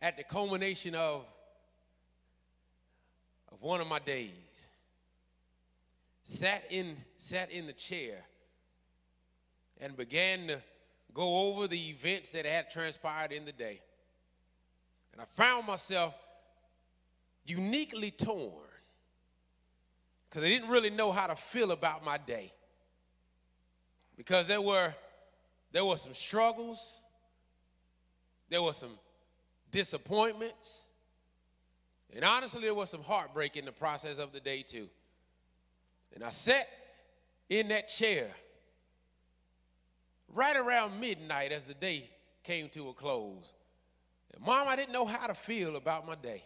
at the culmination of one of my days. Sat in the chair and began to go over the events that had transpired in the day. And I found myself uniquely torn because I didn't really know how to feel about my day. Because there were some struggles, there were some disappointments, and honestly, there was some heartbreak in the process of the day too. And I sat in that chair right around midnight as the day came to a close. And Mom, I didn't know how to feel about my day.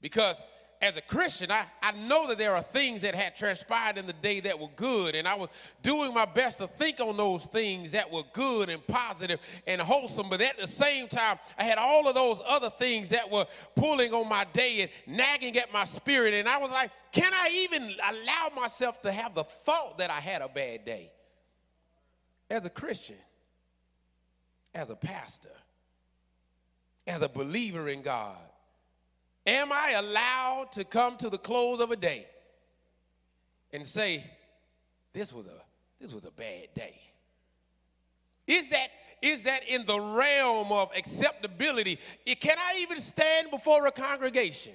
Because as a Christian, I know that there are things that had transpired in the day that were good, and I was doing my best to think on those things that were good and positive and wholesome, but at the same time, I had all of those other things that were pulling on my day and nagging at my spirit, and I was like, can I even allow myself to have the thought that I had a bad day? As a Christian, as a pastor, as a believer in God, am I allowed to come to the close of a day and say, this was a bad day? Is that in the realm of acceptability? Can I even stand before a congregation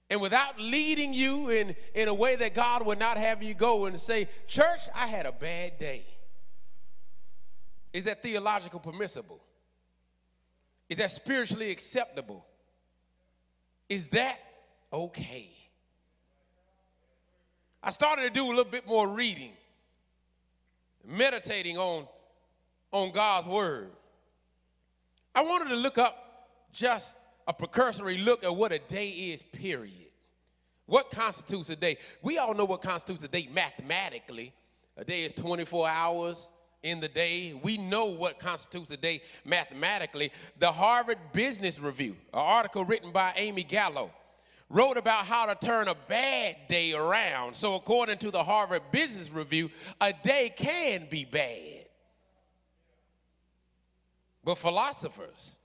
and without leading you in a way that God would not have you go and say, church, I had a bad day? Is that theologically permissible? Is that spiritually acceptable? Is that okay? I started to do a little bit more reading, meditating on God's word. I wanted to look up just a precursory look at what a day is, period. What constitutes a day? We all know what constitutes a day mathematically. A day is 24 hours in the day. We know what constitutes a day mathematically. The Harvard Business Review, an article written by Amy Gallo, wrote about how to turn a bad day around. So according to the Harvard Business Review, a day can be bad. But philosophers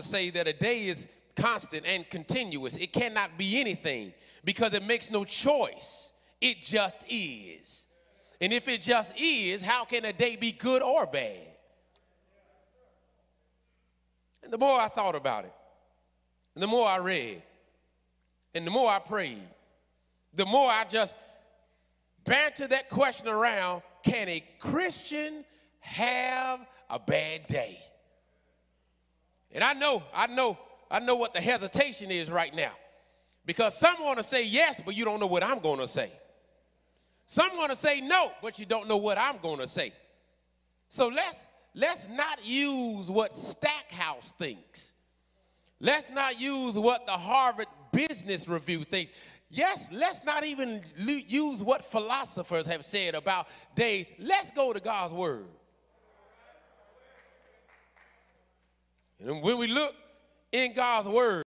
say that a day is constant and continuous. It cannot be anything because it makes no choice. It just is. And if it just is, how can a day be good or bad? And the more I thought about it, and the more I read, and the more I prayed, the more I just bantered that question around, can a Christian have a bad day? And I know what the hesitation is right now. Because some want to say yes, but you don't know what I'm going to say. Some want to say no, but you don't know what I'm going to say. So let's not use what Stackhouse thinks. Let's not use what the Harvard Business Review thinks. Yes, let's not even use what philosophers have said about days. Let's go to God's word. And when we look in God's word,